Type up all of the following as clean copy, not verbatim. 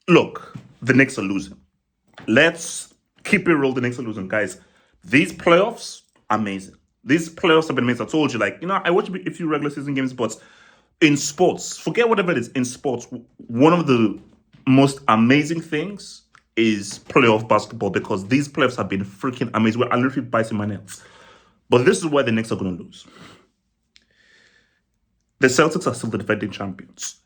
Look, the Knicks are losing. Let's keep it real. The Knicks are losing, guys. These playoffs, amazing. These playoffs have been amazing. I told you, I watch a few regular season games, but in sports, forget whatever it is. In sports, one of the most amazing things is playoff basketball because these playoffs have been freaking amazing. I'm literally biting my nails. But this is where the Knicks are going to lose. The Celtics are still the defending champions.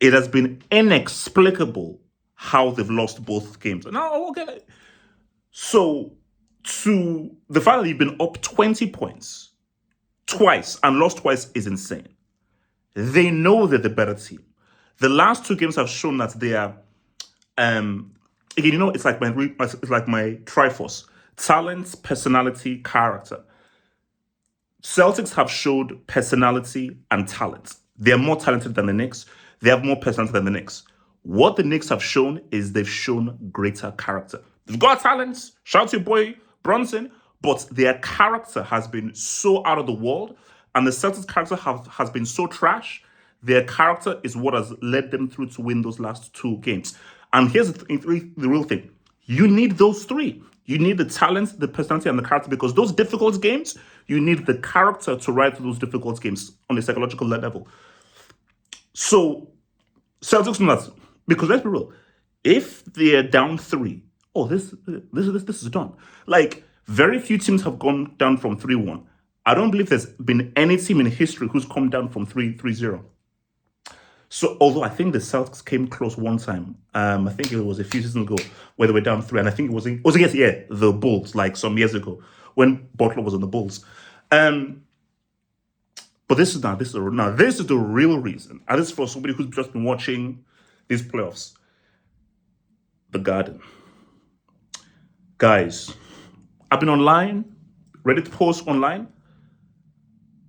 It has been inexplicable how they've lost both games. Now, okay. So, to the fact that you've been up 20 points twice and lost twice is insane. They know they're the better team. The last two games have shown that they are, again, it's like my Triforce: talent, personality, character. Celtics have showed personality and talent. They're more talented than the Knicks. They have more personality than the Knicks. What the Knicks have shown is they've shown greater character. They've got talent. Shout out to your boy Brunson. But their character has been so out of the world. And the Celtics' character has been so trash. Their character is what has led them through to win those last two games. And here's the real thing. You need those three. You need the talent, the personality, and the character because those difficult games, you need the character to ride through those difficult games on a psychological level. So, Celtics know that because let's be real, if they're down 3, this is done. Like, very few teams have gone down from 3-1. I don't believe there's been any team in history who's come down from 3-0. So, although I think the Celtics came close one time, I think it was a few seasons ago where they were down 3, and I think it was against the Bulls, like some years ago when Butler was on the Bulls. But this is the real reason, and this is for somebody who's just been watching these playoffs. The Garden, guys, I've been online, ready to post online.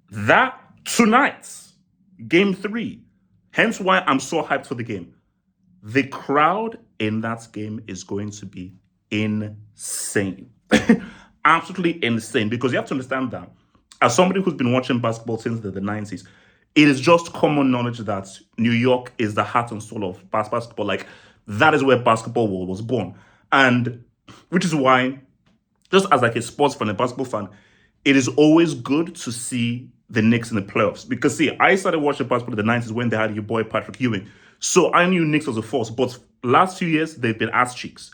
That tonight, Game 3. Hence why I'm so hyped for the game. The crowd in that game is going to be insane. Absolutely insane. Because you have to understand that as somebody who's been watching basketball since the 90s, it is just common knowledge that New York is the heart and soul of basketball. Like, that is where basketball was born. And which is why, just as like a sports fan, a basketball fan, it is always good to see the Knicks in the playoffs. Because see, I started watching basketball in the 90s when they had your boy Patrick Ewing. So I knew Knicks was a force. But last few years, they've been ass cheeks.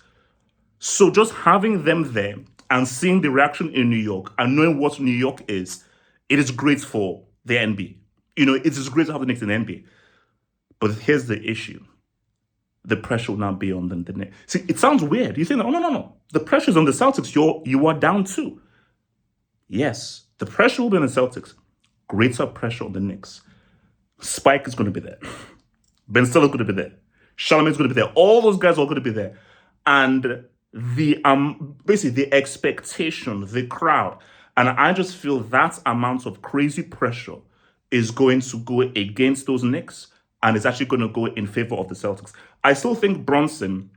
So just having them there and seeing the reaction in New York and knowing what New York is, it is great for the NBA. It is great to have the Knicks in the NBA. But here's the issue. The pressure will now be on the Knicks. See, it sounds weird. You think, no. The pressure is on the Celtics. You are down 2. Yes, the pressure will be on the Celtics. Greater pressure on the Knicks. Spike is going to be there. Ben Stiller is going to be there. Charlamagne is going to be there. All those guys are going to be there. And basically the expectation, the crowd, and I just feel that amount of crazy pressure is going to go against those Knicks, and it's actually going to go in favor of the Celtics. I still think Bronson,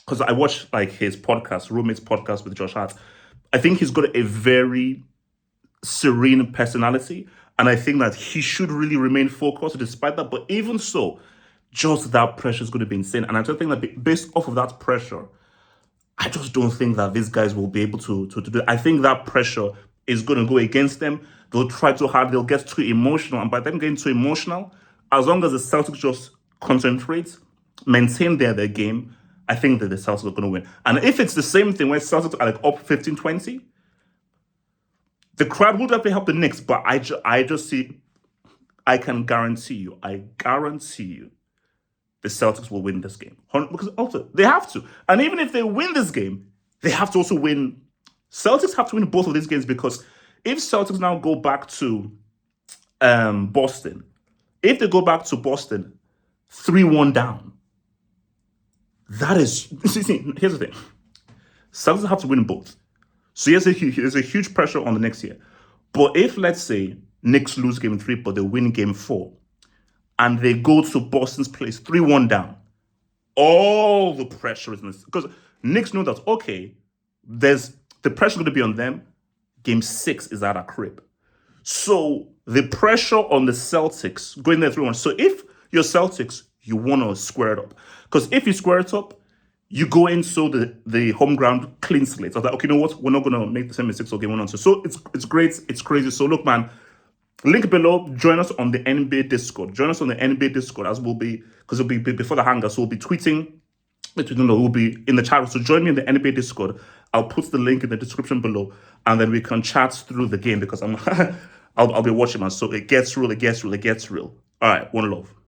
because I watched like his podcast, Roommate's podcast with Josh Hart, I think he's got a very serene personality, and I think that he should really remain focused despite that. But even so, just that pressure is going to be insane. And I just think that based off of that pressure, I just don't think that these guys will be able to do it. I think that pressure is going to go against them. They'll try too hard. They'll get too emotional. And by them getting too emotional, as long as the Celtics just concentrate, maintain their game, I think that the Celtics are going to win. And if it's the same thing where Celtics are like up 15-20, the crowd will definitely help the Knicks. But I just see, I guarantee you, the Celtics will win this game. Because also, they have to. And even if they win this game, they have to also win. Celtics have to win both of these games because if Celtics now go back to Boston, if they go back to Boston 3-1 down, that is... See, here's the thing. Celtics have to win both. So there's a huge pressure on the next year. But if, let's say, Knicks lose game 3, but they win game 4, and they go to Boston's place 3-1 down, all the pressure is in this. Because Knicks know that, okay, there's the pressure going to be on them. Game 6 is at a crib. So the pressure on the Celtics going there 3-1. So if you're Celtics, You want to square it up. Because if you square it up, you go into the home ground clean slate. I was like, okay, you know what? We're not gonna make the same mistakes all game one on. So it's great, it's crazy. So look, man, link below. Join us on the NBA Discord. Join us on the NBA Discord as we'll be, because it'll be before the hangar. So we'll be tweeting. We'll be in the chat. So join me in the NBA Discord. I'll put the link in the description below, and then we can chat through the game because I'll be watching, man. So it gets real. It gets real. It gets real. All right, one love.